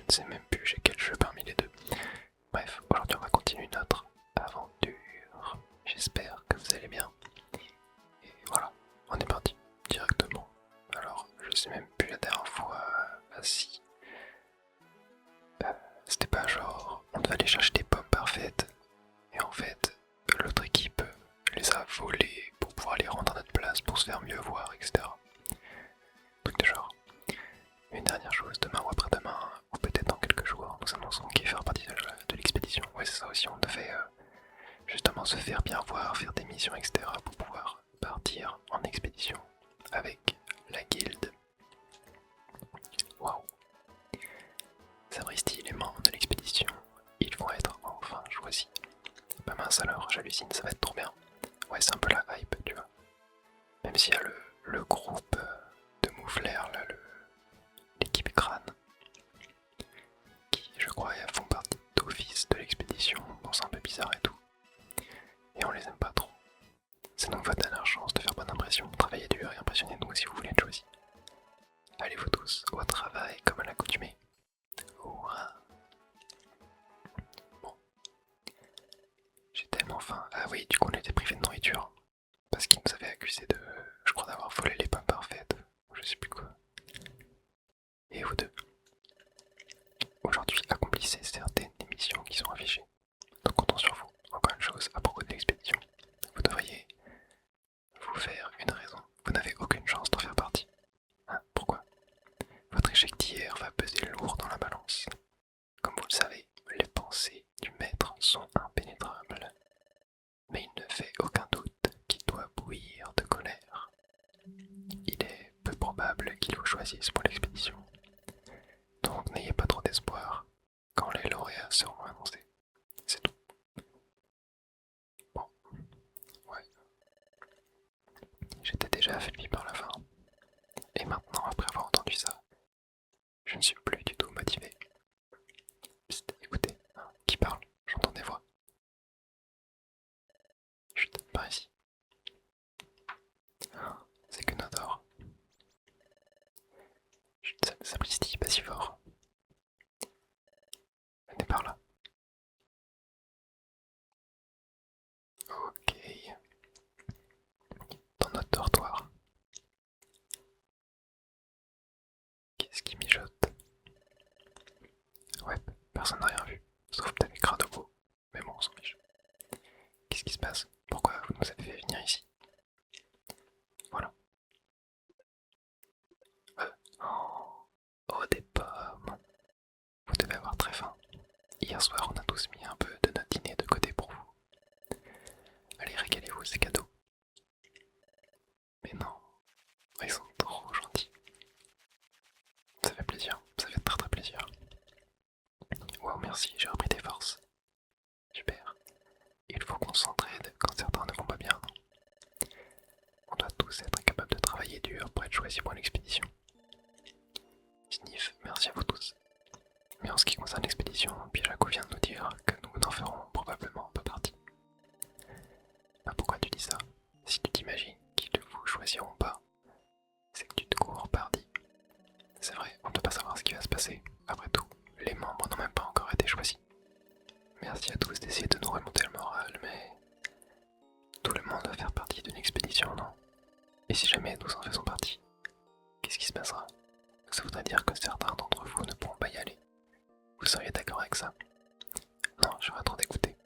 ne sais même plus j'ai quel jeu parmi les deux. Bref, aujourd'hui on va continuer notre aventure. J'espère que vous allez bien. Et voilà, on est parti directement. Alors, je sais même plus la dernière fois. Si. C'était pas genre, on devait aller chercher des pommes parfaites. Et en fait, l'autre équipe les a volées pour pouvoir les rendre à notre place, pour se faire mieux voir, etc. Truc de genre. Une dernière chose, demain ou après-demain, ou peut-être dans quelques jours, nous annonçons qui fera partie de l'expédition. Ouais, c'est ça aussi, on devait justement se faire bien voir, faire des missions, etc. pour pouvoir partir en expédition avec la guilde. Waouh! Sabristi, les membres de l'expédition, ils vont être enfin choisis. Bah mince alors, j'hallucine, ça va être trop bien. Ouais, c'est un peu la hype, tu vois. Même s'il y a le groupe de moufleurs, là, l'équipe crâne, qui, je crois, font partie d'office de l'expédition. Bon, c'est un peu bizarre et tout. Et on les aime pas trop. C'est donc votre dernière chance de faire bonne impression. Travaillez dur et impressionnez-nous si vous voulez être choisi. Allez vous tous au travail comme à l'accoutumée. Hurrah! Bon. J'ai tellement faim. Ah oui, du coup on était privé de nourriture. Parce qu'ils nous avaient accusé de, je crois, d'avoir volé les pommes parfaites. Je sais plus quoi. Et vous deux, aujourd'hui accomplissez certaines des missions qui sont affichées. Donc comptons sur vous. Encore une chose à propos de l'expédition. Vous devriez vous faire une raison. Vous n'avez aucune chance d'en faire partie. Hein, pourquoi? Votre échec d'hier va peser lourd dans la balance. Comme vous le savez, les pensées du maître sont impénétrables. Mais il ne fait aucun doute qu'il doit bouillir de colère. Il est peu probable qu'il vous choisisse pour l'expédition. Donc n'ayez pas trop d'espoir quand les lauréats seront annoncés. C'est tout. Bon, ouais. J'étais déjà affaibli par la fin. Et maintenant, après avoir entendu ça, je ne suis plus du tout motivé. Psst, écoutez, hein, qui parle? J'entends des voix. Chut, par ici. C'est que Nodor. Chut, Sapristi, pas si fort. Venez par là. Ok. Dans notre dortoir. Qu'est-ce qui mijote? Ouais, personne n'a rien vu. Sauf peut-être les Cradobo. Mais bon, on s'en fiche. Qu'est-ce qui se passe? Pourquoi vous nous avez fait venir ici? Voilà. Oh, oh, des pommes. Vous devez avoir très faim. Hier soir, on a tous mis un peu de notre dîner de côté pour vous. Allez, régalez-vous, c'est cadeau. Mais non, ils sont trop gentils. Ça fait plaisir, ça fait très très plaisir. Wow, merci, j'ai repris des forces. Super. Il faut qu'on s'entraide quand certains ne vont pas bien. On doit tous être capables de travailler dur pour être choisis pour l'expédition. Sniff, merci à vous tous. Mais en ce qui concerne l'expédition, Pijaco vient de nous dire que nous n'en ferons probablement pas partie. Bah pourquoi tu dis ça? Si tu t'imagines qu'ils ne vous choisiront pas, c'est que tu te cours pardi. C'est vrai, on ne peut pas savoir ce qui va se passer. Après tout, les membres n'ont même pas encore été choisis. Merci à tous d'essayer de nous remonter le moral, mais tout le monde va faire partie d'une expédition, non? Et si jamais nous en faisons partie, qu'est-ce qui se passera? Ça voudrait dire que certains d'entre vous ne pourront pas y aller. Vous seriez d'accord avec ça? Non, j'aurais trop dégoûté.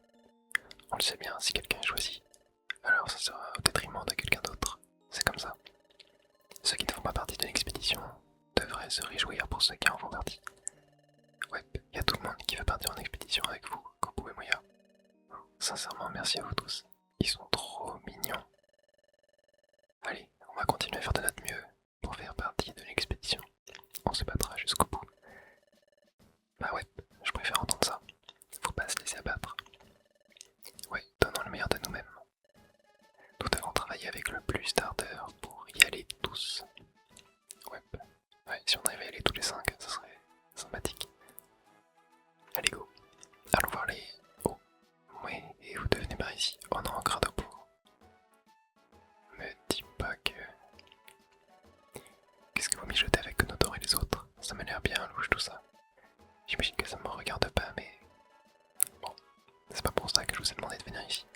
On le sait bien, si quelqu'un est choisi, alors ça sera au détriment de quelqu'un d'autre. C'est comme ça. Ceux qui ne font pas partie d'une expédition devraient se réjouir pour ceux qui en font partie. Ouais, il y a tout le monde qui va partir en expédition avec vous, Kopu et Moya. Sincèrement, merci à vous tous. Ils sont trop mignons. Allez, on va continuer à faire de notre mieux pour faire partie de l'expédition. On se battra jusqu'au bout. Bah ouais, je préfère entendre ça. Faut pas se laisser abattre. Ouais, donnons le meilleur de nous-mêmes. Nous devons travailler avec le plus d'ardeur pour y aller tous. Ouais, si on arrivait à y aller tous les 5, ça serait sympathique. Allez go. Allons voir les... Oh, ouais, et vous devenez par ici. Oh non, J'imagine que ça me regarde pas, mais bon, c'est pas pour ça que je vous ai demandé de venir ici.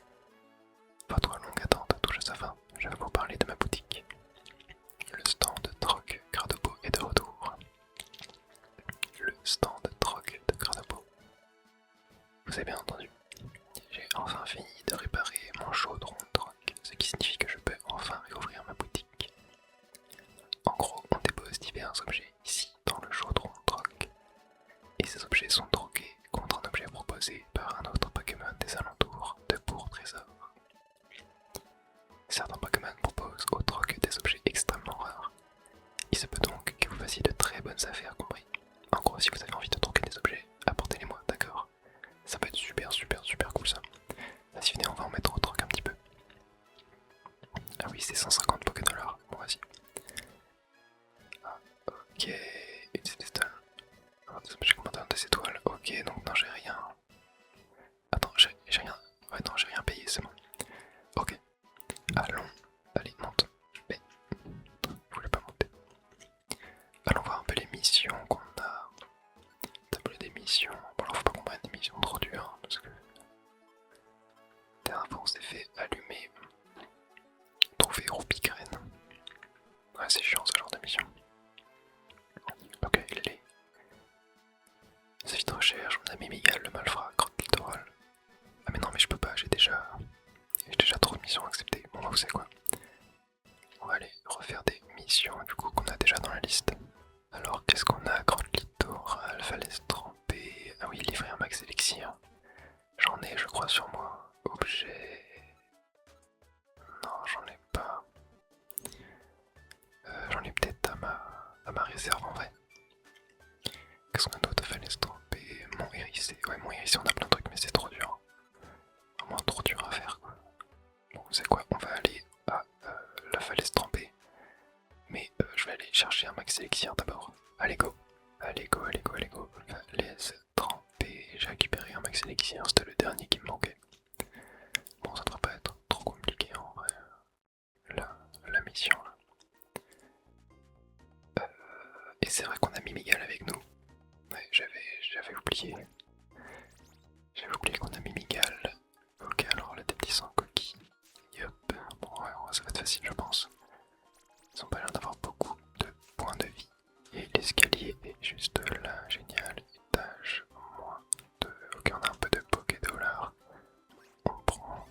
Votre longue attente touche à sa fin. Je vais vous parler de ma boutique. Le stand troc Cradopo est de retour. Le stand troc de Cradopo. Vous avez bien entendu. J'ai enfin fini de réparer mon chaudron troc, ce qui signifie que je peux enfin réouvrir ma boutique. En gros, on dépose divers objets ici dans le chaudron troc. Et ces objets sont troqués contre un objet proposé par un autre Pokémon des alentours de Bourg Trésor. Certains Pokémon proposent au troc des objets extrêmement rares. Il se peut donc que vous fassiez de très bonnes affaires, compris. En gros, si vous avez envie de troquer des objets, apportez-les-moi, d'accord? Ça peut être super cool ça. Vas-y, venez, on va en mettre au troc un petit peu. Ah oui, c'est 150 Pokédollars. Bon, vas-y. Ah, ok, une célestale. J'ai commandé des étoiles. Ok, donc non, j'ai rien. Attends, j'ai rien. Ouais, non, j'ai rien payé, c'est bon. Ok. Allons. Allez, monte. Mais. Je voulais pas monter. Allons voir un peu les missions qu'on a. Tableau des missions. Bon, alors faut pas qu'on prenne des missions trop dures. Hein, parce que. Dernière fois, on s'est fait allumer. Trouver Roupigraine. Ouais, c'est chiant ce genre de mission. Ok, il est. Suite de recherche, on a Mimigal, le malfrat, grotte littorale. Ah mais non mais je peux pas, j'ai déjà trop de missions acceptées. Bon bah vous savez quoi. On va aller refaire des missions du coup qu'on a déjà dans la liste. Alors qu'est-ce qu'on a? Grotte littorale, falaise trempée. Ah oui, livrer un max élixir. J'en ai je crois sur moi. Objet. Non j'en ai pas. J'en ai peut-être à ma réserve en vrai. Qu'est-ce qu'on a d'autre? Falaise trempée, mont hérissé. Ouais, mont hérissé, on a plein de trucs, mais c'est trop dur. Vraiment trop dur à faire, quoi. Bon, vous savez quoi? On va aller à la falaise trempée. Mais je vais aller chercher un max élixir d'abord. Allez, go! Allez, go, allez, go, allez, go. Falaise trempée. J'ai récupéré un max élixir, c'était le dernier qui me manquait. Bon, ça devrait pas être trop compliqué en vrai. La mission, là. Et c'est vrai qu'on a Mimigal avec nous. Ouais, j'avais oublié. J'avais oublié qu'on a Mimigal. Ok, alors là, des petits sans coquilles. Yup. Bon, ouais, ça va être facile, je pense. Ils ont pas l'air d'avoir beaucoup de points de vie. Et l'escalier est juste là. Génial. Étage moins 2. Ok, on a un peu de Pokédollars. On prend.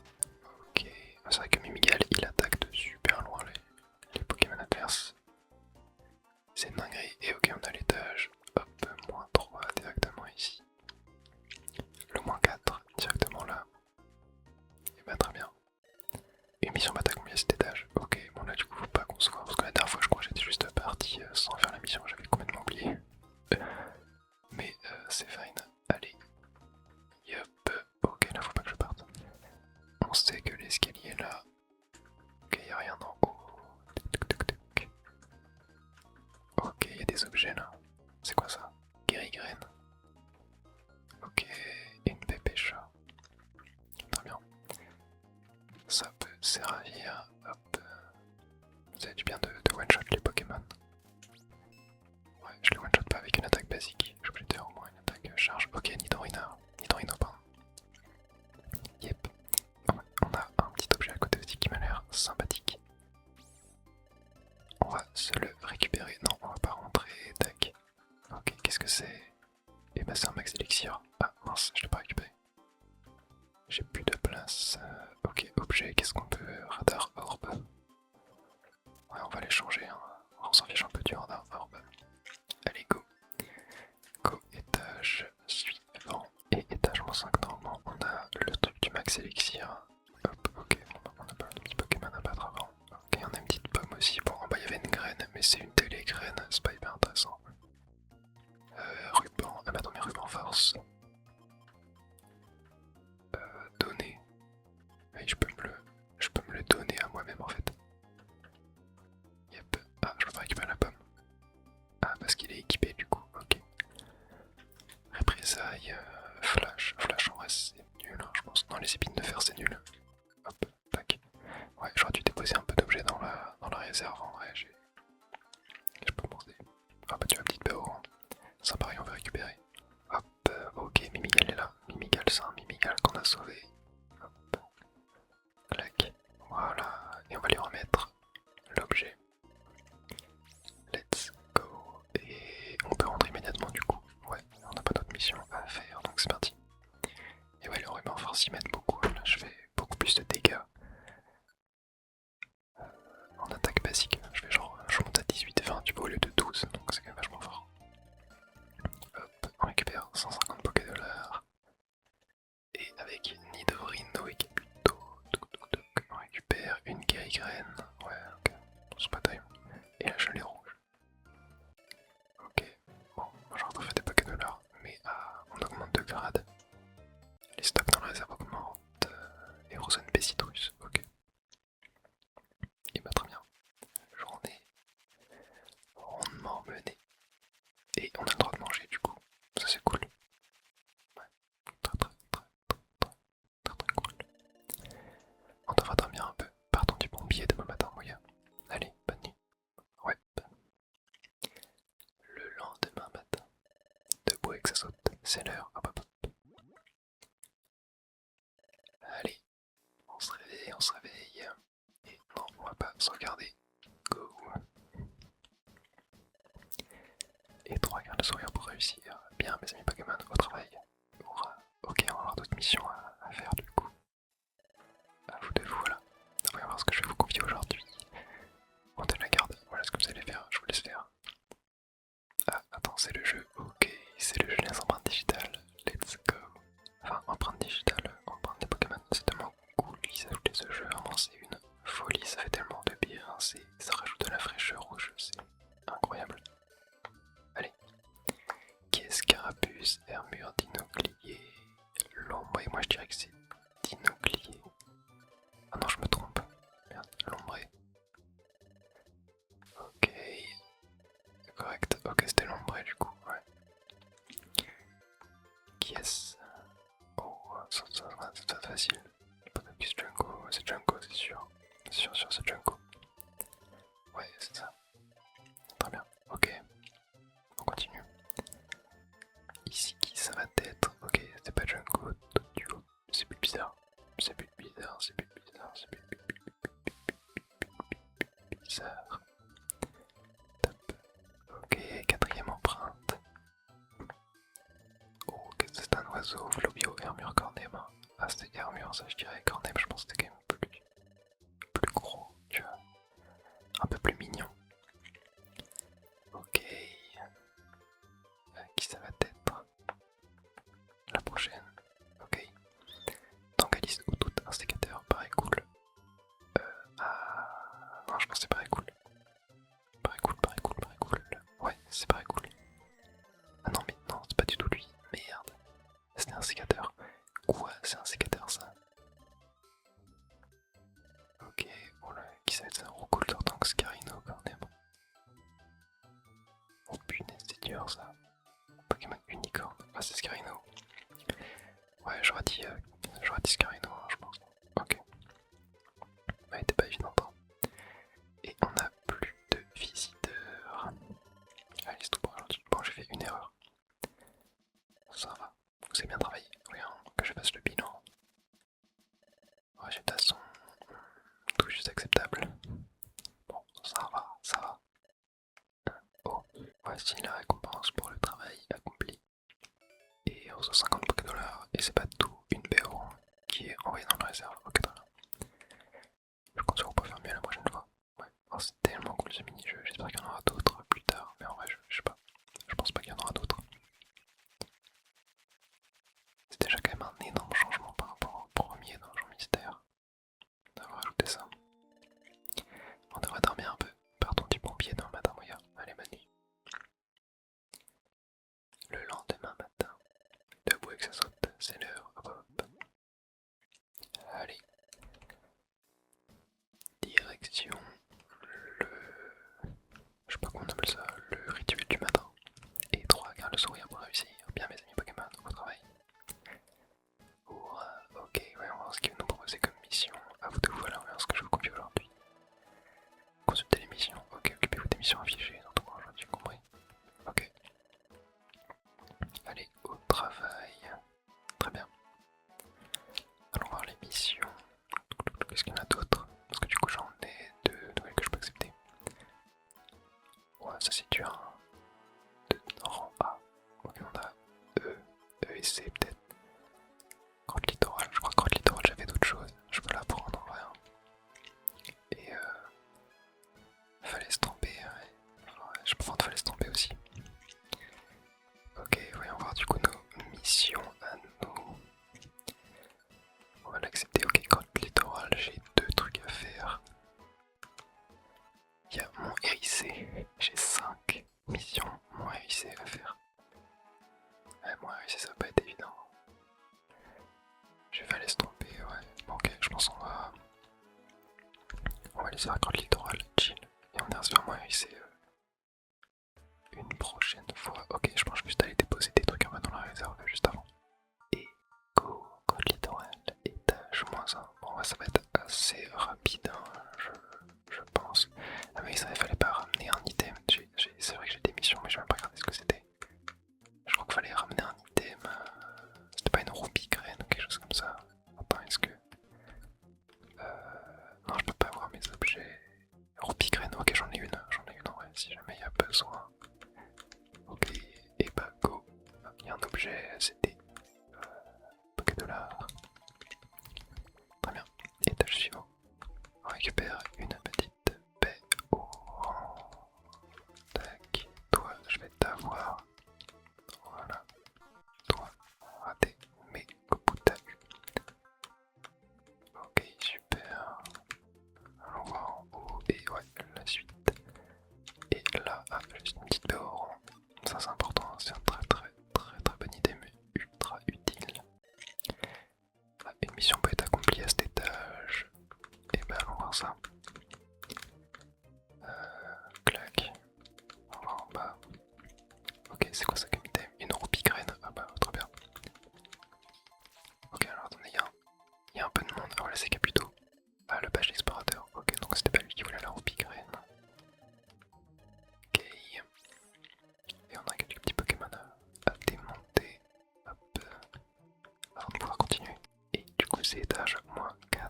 Ok. C'est vrai que Mimigal, il attaque de super loin les Pokémon adverses. C'est une dinguerie. Et ok, on a l'étage. Hop, moins 3 directement ici. Le moins 4 directement là. Et bah très bien. Une mission bataille combien cet étage? Ok, bon là du coup faut pas qu'on se voit parce que la dernière fois je crois que j'étais juste parti sans faire la mission, j'avais complètement oublié. Mais c'est fine. Allez. Yup. Ok, là faut pas que je parte. On sait que l'escalier est là. Ok, y'a rien en haut. Ok, y'a des objets là. C'est quoi ça? Guérigraine. Ok, et une pépécha. Très bien. Ça peut servir. Hop. Ça a du bien de one-shot les Pokémon. Ouais, je les one-shot pas avec une attaque basique. Je suis obligé de faire au moins une attaque charge. Ok, Nidorina. Nidorino, pardon. Yep. Ouais, on a un petit objet à côté aussi qui m'a l'air sympathique. On va se le récupérer. Non, on va pas rentrer. Tac. Ok, qu'est-ce que c'est? Et bah c'est un max élixir. Ah mince, je l'ai pas récupéré. J'ai plus de place. Ok, objet, qu'est-ce qu'on peut? Radar orb. Ouais, on va les changer. Hein. On s'en fiche un peu du radar orb. Allez, go. Go, étage suivant. Et étage moins 5, normalement, on a le truc du max élixir. Hop, ok, bon, on a pas de petit Pokémon à battre avant. Ok, on a une petite pomme aussi. Bon, en bas il y avait une graine, mais c'est une télégraine, c'est pas hyper intéressant. Ruban, ah bah non, mais ruban force. Donner. Oui, je peux me le donner à moi-même en fait. Yep. Ah, je peux pas récupérer la pomme. Ah, parce qu'il est équipé du coup, ok. Représailles, flash. Flash en vrai c'est nul, hein, je pense. Non, les épines de fer c'est nul. Hop, tac. Ouais, j'aurais dû déposer un peu d'objets dans la réserve en vrai. Je peux penser. Ah bah tu as une petite BO. Hein. Ça pareil, on va récupérer. Ah a sauvé. Hop. Clac. Voilà. Et on va lui remettre l'objet. Let's go. Et on peut rentrer immédiatement du coup. Ouais, on n'a pas d'autre mission à faire, donc c'est parti. Et ouais, le ruban force y mettre beaucoup. Là, je fais beaucoup plus de dégâts. En attaque basique, je fais genre, je monte à 18-20, tu vois, au lieu de 12, donc c'est quand même vachement fort. Hop, on récupère 150 Pokédollars. Et avec Nidorino et Kabuto, on récupère une Guérigraine. Ouais, ok, c'est pas terrible. Et la gelée rouge. Ok, bon, moi j'aurais préféré des Pokédollars, mais on augmente de grade. Les stocks dans la réserve augmentent. Et Rosen B Citrus, ok. Et bah très bien. Journée rondement menée. Et on a le droit de manger du coup. Ça c'est cool. Ouais, très cool. On devra dormir un peu. Partons du pompier demain matin, Moya. Allez, bonne nuit. Ouais. Le lendemain matin. Debout et que ça saute. C'est l'heure. Hop, hop, hop. Allez, on se réveille, on se réveille. Et non, on va pas se regarder. Go. Et 3 grains de sourire pour réussir. Bien, mes amis Pokémon, au travail. Ok, on va avoir d'autres missions à faire du coup. À vous de vous, voilà. Voyons voir ce que je vais vous confier aujourd'hui. On donne la garde, voilà ce que vous allez faire, je vous laisse faire. Ah, attends, c'est le jeu, ok, c'est le jeu des empreintes digitales, let's go. Enfin, empreintes digitales, empreintes des Pokémon, c'est tellement cool qu'ils ajoutent ce jeu, vraiment c'est une folie, ça fait tellement de bien, ça rajoute de la fraîcheur au jeu, c'est incroyable. Allez, qu'est-ce Carapuce, Armure, Dinoclier, l'ombre, et moi je dirais que c'est Dinoclier. Ah non, je me trompe, merde, l'ombre. Ok, correct, ok, c'était l'ombre du coup, ouais. Qui est-ce? Oh, ça va facile. Potapus Junko, c'est Junko, c'est sûr. Sûr, c'est Junko. Ouais, c'est ça. Très bien, ok. On continue. Ici, qui ça va être? Ok, c'est pas Junko, duo. C'est plus bizarre. C'est plus bizarre, c'est plus bizarre, c'est plus bizarre. Top. Ok, quatrième empreinte. Oh, c'est un oiseau, Flobio, Armure, Cornem. Ah, c'était Armure, ça je dirais. Cornem, je pense que c'était quand même plus gros, tu vois. Un peu plus mignon. Ok. Qui ça va être? La prochaine. Ok. Tangaliste ou tout instigateur, paraît cool. Ah. Non, je pense que c'est paraît cool. Paraît cool. Ouais, c'est paraît cool. Ah non, mais non, c'est pas du tout lui. Merde. C'était un sécateur. Quoi? C'est un sécateur ça? Ok, oh là, qui ça va être ça? Roucouleur Tank Scarino quand même. Oh punaise, c'est dur ça. Pokémon Unicorn. Ah, c'est Scarino. Ouais, j'aurais dit Scarino, hein, je pense. Ok. Elle était pas évidente. Hein. Et on a plus de visiteurs. Allez, c'est tout pour aujourd'hui. Bon, j'ai fait une erreur. Ça va. Vous avez bien travaillé. Regarde, que je fasse le bilan. Résultats sont tout juste acceptables. Bon, ça va. Oh, voici la récompense pour le travail accompli. Et on reçoit 50 Pokédollars. Et c'est pas tout, une BO qui est envoyée dans la réserve. Ok, très bien. Je compte sur vous pour faire mieux la prochaine fois. Ouais, oh, c'est tellement cool ce mini-jeu. J'espère qu'il y en aura d'autres plus tard. Mais en vrai, je sais pas. Je pense pas qu'il y en aura d'autres. C'est déjà quand même un énorme changement par rapport au premier Donjon Mystère d'avoir ajouté ça. On devrait dormir un peu. Partons du pompier dans le matin, Moya. Allez, bonne nuit. Le lendemain matin, debout et que ça saute, c'est l'heure. Hop, hop. Allez. Direction le... Je sais pas comment on appelle ça, le rituel du matin. Et 3 gardes le sourire pour réussir. Bien mes amis Pokémon, au travail. Ok, ouais, on va voir ce qu'il nous proposer comme mission. À vous de vous, alors, on va voir ce que je vous confie aujourd'hui. Consultez les missions. Ok, occupez-vous des missions affichées. Dans tout aujourd'hui, compris. Ok. Allez, au travail. Très bien. laisser peut-être. Grotte littorale, je crois que grotte littorale j'avais d'autres choses. Je peux la prendre en vrai. Hein. Et fallait se tromper. Ouais, je peux prendre fallait se tromper aussi. Ok, voyons voir du coup nos missions à nous. On va l'accepter. Ok, grotte littorale, j'ai 2 trucs à faire. Il y a mon hérissé, j'ai 5 missions, mon hérissé à faire. Ouais, mon hérissé ça va pas être évident. Je vais aller se tromper, ouais. Bon, ok, je pense on va aller sur la grotte littorale, chill. Et on ira se faire mon hérissé une prochaine fois. Ok, je pense que je vais juste aller déposer des trucs en bas dans la réserve juste avant. Et go, grotte littorale, étage -1. Bon, ouais, ça va être assez rapide, hein, je pense. Ah mais ça, il fallait pas ramener un item. C'est vrai que j'ai des missions, mais je vais même pas regarder ce que c'était. Je crois qu'il fallait ramener un item. C'était pas une roupie graine ou quelque chose comme ça. Attends, est-ce que... non, je peux pas avoir mes objets. Roupie graine, ok, j'en ai une en vrai, si jamais il y a besoin. Ok, et bah go. Il y a un objet, c'était... Pocket dollar. Très bien, étage suivant. On récupère une petite paix au rang. Tac, toi, je vais t'avoir. Voilà, toi, raté, mais au bout de ta vue. Ok, super. Allons voir en haut, et ouais, la suite. Et là, juste une petite paix au rang. Ça c'est important, c'est une très bonne idée, mais ultra utile. Ah, une mission peut être accomplie à cet étage. Et ben allons voir ça. Clac. On va en bas. Ok, c'est quoi ça comme item? Une roupie graine. Ah bah très bien. Ok, alors attendez, il y a un peu de monde. Ah voilà, c'est Caputo. Ah, le page d'explorateur. Ok, donc c'était pas lui qui voulait la roupie graine. Ok. Et on a quelques petits Pokémon à démonter. Hop. Avant de pouvoir continuer. Et du coup, c'est étage -4.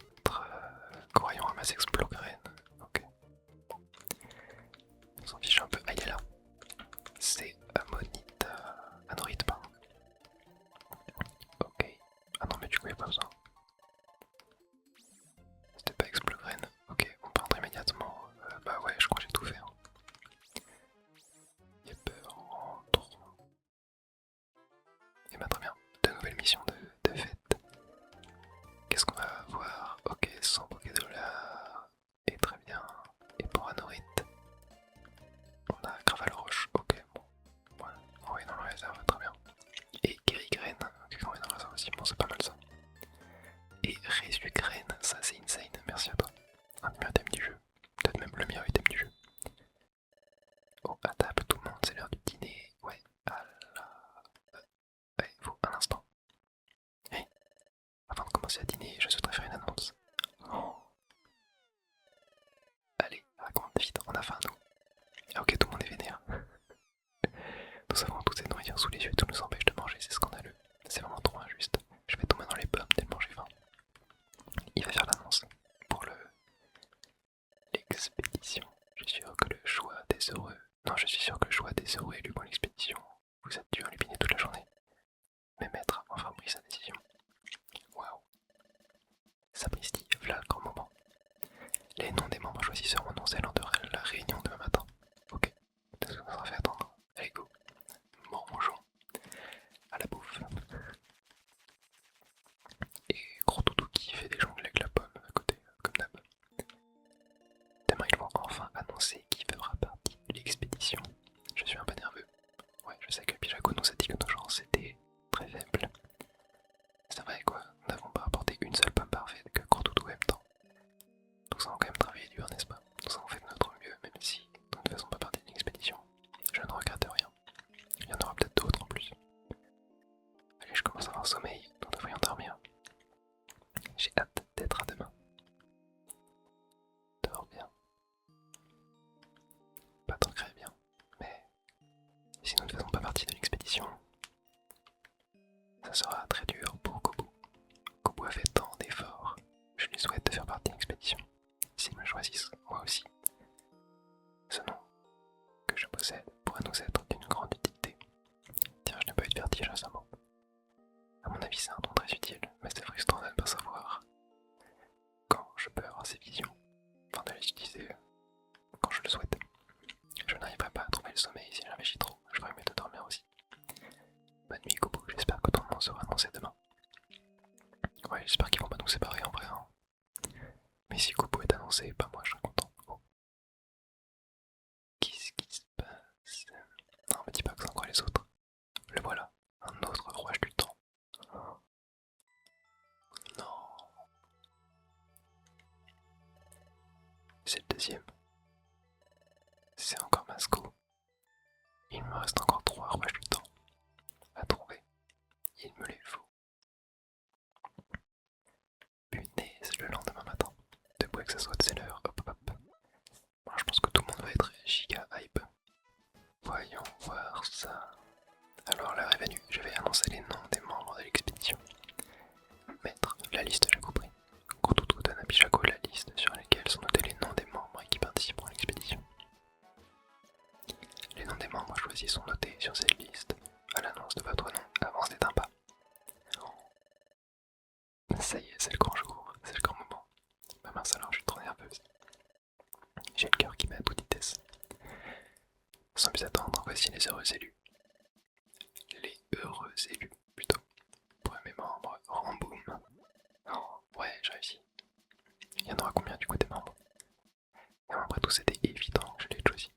Croyons ramasse Explograne. Ok. On s'en fiche un peu. Ah, il est là. C'est Ammonite. Anorite, pardon. Ok. Ah non, mais du coup, il n'y a pas besoin. C'était pas Explograne. Ok, on peut rentrer immédiatement. Bah ouais, je crois que j'ai tout fait. Hein. Yep, rentrons. Et bah très bien. De nouvelles missions de fête. Qu'est-ce qu'on va avoir? Ok, 100 $. Et très bien. Et pour Anorite, on a Graval Roche. Ok, bon. Voilà, on est dans la réserve, très bien. Et Guérigraine, ok, on est dans la réserve aussi. Bon, c'est pas mal ça. Et Résugraine, ça c'est insane. Merci à toi. Un des meilleurs items du jeu. Peut-être même le meilleur item du jeu. Oh, à table, tout le monde, c'est l'heure du dîner. Ouais, à la... Ouais, il faut un instant. Hey, avant de commencer à dîner, je souhaiterais faire une annonce. Oh. Allez, raconte vite, on a faim nous. Ah ok, tout le monde est vénère. Nous avons toute cette nourriture sous les yeux et tout nous empêche de manger, c'est scandaleux. C'est vraiment trop injuste. Je vais tomber dans les pommes tellement j'ai faim. Il va faire l'annonce pour l'expédition. Je suis sûr que le choix des heureux... Non, je suis sûr que le choix des heureux élu pour l'expédition. Vous êtes dû enlupiner toute la journée. Mais maître a enfin pris sa décision. Waouh. Sapristi, voilà le grand moment. Les noms des membres choisis seront annoncés lors de la réunion demain matin. Ok, ça nous aura fait attendre. Allez go. Mangeons. À la bouffe. Et gros toutou qui fait des jongles avec la pomme à côté, comme d'hab. Demain ils vont enfin annoncer qui fera partie de l'expédition. Je suis un peu nerveux. Ouais, je sais que Pijaco nous a dit que nos chances étaient très faibles. C'est vrai quoi, nous n'avons pas apporté une seule pomme parfaite que gros toutou aime tant. Nous avons quand même travaillé dur, n'est-ce pas? Nous avons fait de notre mieux, même si nous ne faisons pas partie de l'expédition. Je ne regrette rien. Il y en aura peut-être d'autres en plus. Allez, je commence à avoir sommeil, nous devrions dormir. J'ai hâte d'être à demain. Dors bien. Pas tant très bien, mais si nous ne faisons pas partie de l'expédition, ça sera très dur pour Kobu. Kobu a fait tant d'efforts. Je lui souhaite de faire partie de l'expédition. S'ils me choisissent, moi aussi. Ce nom que je possède pourrait nous être d'une grande utilité. Tiens, je n'ai pas eu de vertige récemment. commencer demain. Ouais, j'espère qu'ils vont pas nous séparer en vrai. Hein. Mais si Kopo est annoncé, pas moi, je serais content. Oh. Qu'est-ce qui se passe? Non, me dis pas que c'est encore les autres. Le voilà, un autre rouage du temps. Oh. Non. C'est le deuxième. C'est encore Masco. Il me reste encore 3 rouages du temps à trouver. Il me les faut. Punaise, le lendemain matin. Debout que ça soit, c'est l'heure. Hop hop. Bon, je pense que tout le monde va être giga hype. Voyons voir ça. Alors l'heure est venue, je vais annoncer les noms des membres de l'expédition. Mettre la liste, j'ai compris. Kotutu donne à Pichako la liste sur laquelle sont notés les noms des membres qui participeront à l'expédition. Les noms des membres choisis sont notés sur cette liste. À l'annonce de votre nom, avancez d'un pas. Ça y est, c'est le grand jour, c'est le grand moment. Bah mince alors, je suis trop nerveuse. J'ai le cœur qui bat à toute vitesse. Sans plus attendre, voici les heureux élus. Les heureux élus, plutôt. Premier membre, Ramboum. Oh, ouais, j'ai réussi. Il y en aura combien du coup des membres? Et après tout, c'était évident que je l'ai choisi.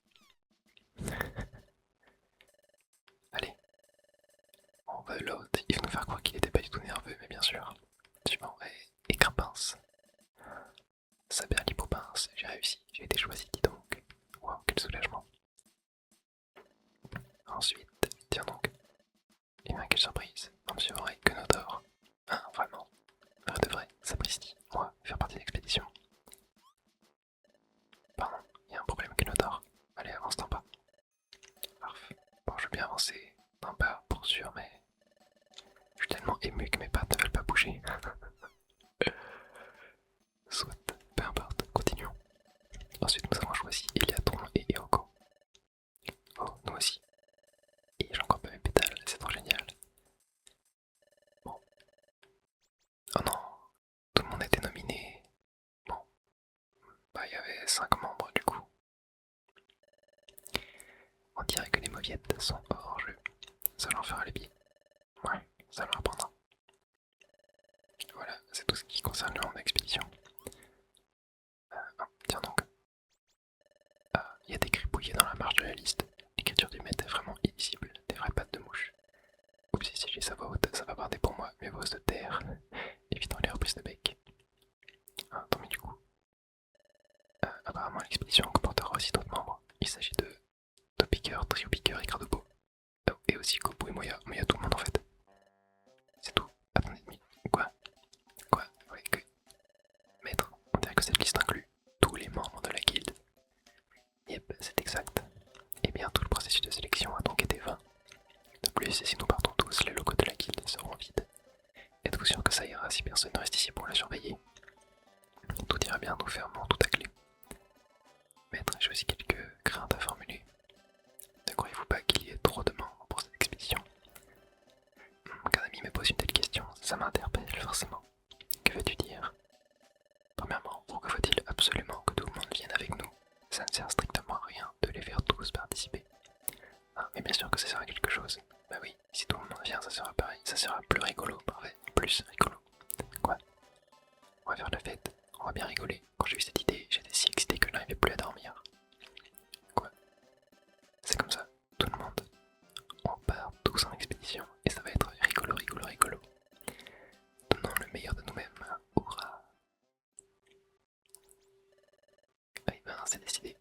Allez. On va l'autre, il va nous faire croire qu'il était pas du tout nerveux, mais bien sûr. Suivant, et Grimpince. Saberlipopince, j'ai réussi, j'ai été choisi, dis donc. Wow, quel soulagement. Ensuite, tiens donc. Et bien, quelle surprise, on me suivrait que Nodor. Hein, vraiment. Vrai de vrai, sapristi, moi, faire partie de l'expédition. Pardon, il y a un problème avec Nodor. Allez, avance d'un pas. Parfait. Bon, je veux bien avancer d'un pas, pour sûr, mais... Je suis tellement ému que mes pattes ne veulent pas bouger. Soit, peu importe, continuons. Ensuite, nous avons choisi Eliatron et Eoko. Oh, nous aussi. Et j'ai encore pas mes pétales, c'est trop génial. Bon. Oh non, tout le monde était nominé. Bon, bah il y avait 5 membres du coup. On dirait que les mauviettes sont hors jeu. Ça leur fera les pieds. Ouais, ça leur apprendra. Voilà, c'est tout ce qui concerne le monde d'expédition. Tiens donc. Ah, il y a des gribouillés dans la marge de la liste. L'écriture du maître est vraiment illisible, des vraies pattes de mouche. Oups, si je dis ça va haute, ça va barder pour moi, mais vos de terre, évitant les reprises de bec. Ah, attends, mais du coup. Apparemment, l'expédition comportera aussi d'autres membres. Il s'agit de Topiqueur, Trio Piqueur et Cardobo. Oh, et aussi Kopo et Moya, mais il y a tout le monde en fait. C'est tout. Attendez, mais quoi? Quoi? Ouais, que... Maître, on dirait que cette liste inclut tous les membres de la guilde. Yep, c'est exact. Et bien, tout le processus de sélection a donc été vain. De plus, si nous partons tous, les locaux de la guilde seront vides. Êtes-vous sûr que ça ira si personne ne reste ici pour la surveiller? Tout ira bien, nous fermons tout à clé. Maître, j'ai aussi quelques craintes à formuler. Ne croyez-vous pas qu'il y ait trop de membres pour cette expédition? Qu'un ami me pose une telle question, ça m'interpelle forcément. Que veux-tu dire? Premièrement, pourquoi faut-il absolument que tout le monde vienne avec nous? Ça ne sert strictement à rien de les faire tous participer. Ah, mais bien sûr que ça sert à quelque chose. Bah oui, si tout le monde vient, ça sera pareil, ça sera plus rigolo, parfait, plus rigolo. Quoi? On va faire la fête, on va bien rigoler. Quand j'ai eu cette idée, j'étais si excité que je n'arrivais plus à dormir. Quoi? C'est comme ça, tout le monde. On part tous en expédition et ça va être rigolo, rigolo, rigolo. Donnons le meilleur de nous-mêmes, hurrah! Eh ben, c'est décidé.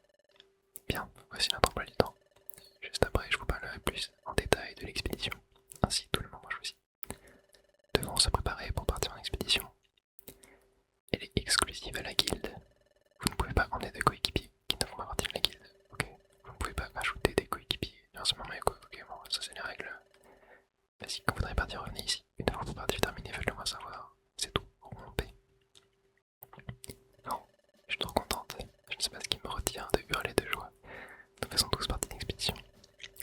Bien, voici notre emploi du temps. Juste après, je vous parlerai plus en détail de l'expédition. Ainsi, tout le monde choisi. Devons se préparer pour partir en expédition. Elle est exclusive à la guilde. Vous ne pouvez pas emmener de coéquipiers qui ne font pas partie de la guilde. Ok. Vous ne pouvez pas ajouter des coéquipiers. En ce moment, ok, bon, ça c'est les règles. Mais si vous voudrez partir, revenez ici. Une fois que votre partie est terminée, faites-le moi savoir. C'est tout. Rompez. Non, je suis trop contente. Je ne sais pas ce qui me retient de hurler de joie. Nous faisons tous partie d'une expédition.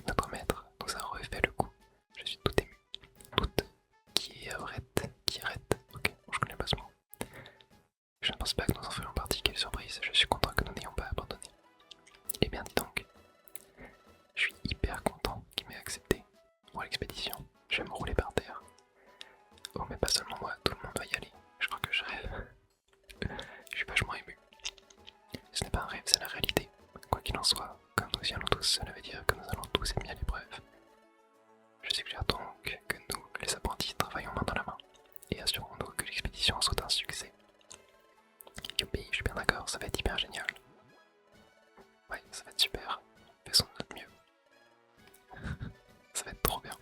Notre maître nous a refait le coup. Je suis tout ému. Toute qui est ok, bon, je connais pas ce mot. Je ne pense pas que nous en ferions partie, quelle surprise, je suis content que nous n'ayons pas abandonné. Eh bien dis donc, je suis hyper content qu'il m'ait accepté pour l'expédition. Je vais me rouler par terre. Oh mais pas seulement moi, tout le monde va y aller. Je crois que je rêve. Je suis vachement ému. Ce n'est pas un rêve, c'est la réalité. Quoi qu'il en soit, comme nous y allons tous, cela veut dire que nous allons tous être mis à l'épreuve. Je suggère donc que nous, les apprentis, travaillons main dans la main et assurons-nous que l'expédition soit un succès. Youpi, je suis bien d'accord, ça va être hyper génial. Ouais, ça va être super. Faisons de notre mieux. Ça va être trop bien.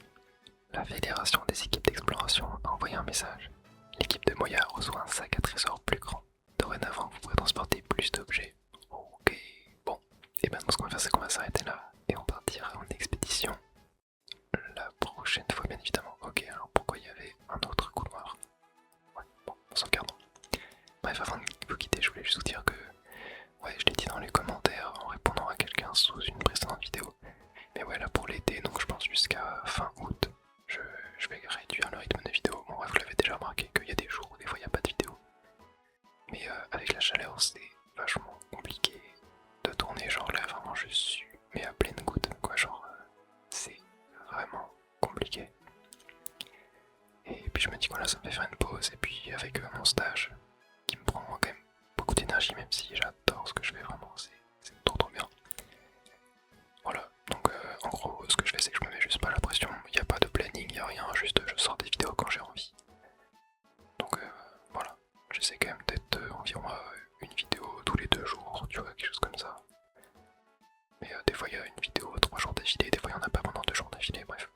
La fédération des équipes d'exploration a envoyé un message. L'équipe de Moya reçoit un sac à trésor plus grand. Dorénavant, vous pourrez transporter plus d'objets. Ok, bon. Et maintenant, ce qu'on va faire, c'est qu'on va s'arrêter là et on partira en expédition la prochaine fois, bien évidemment. Ok, alors pourquoi il y avait un autre couloir? Ouais, bon, on s'en garde. Bref, avant de vous quitter, je voulais juste vous dire que, ouais, je l'ai dit dans les commentaires en répondant à quelqu'un sous une précédente vidéo. Mais ouais, là pour l'été, donc je pense jusqu'à fin août, je vais réduire le rythme des vidéos. Bon, bref, vous l'avez déjà remarqué qu'il y a des jours où des fois il n'y a pas de vidéo. Mais avec la chaleur, c'est vachement compliqué de tourner. Genre là, vraiment, je suis mais à pleine goutte, quoi. Genre, c'est vraiment compliqué. Et puis je me dis, voilà, ça me fait faire une pause. Et puis avec mon stage, qui me prend quand même beaucoup d'énergie, même si j'adore ce que je fais vraiment, c'est trop bien. Voilà, donc en gros, ce que je fais, c'est que je me mets juste pas la pression. Il n'y a pas de planning, il n'y a rien, juste je sors des vidéos quand j'ai envie. Donc voilà, j'essaie quand même d'être environ une vidéo tous les 2 jours, tu vois, quelque chose comme ça. Mais des fois il y a une vidéo 3 jours d'affilée, des fois il n'y en a pas pendant 2 jours d'affilée, bref.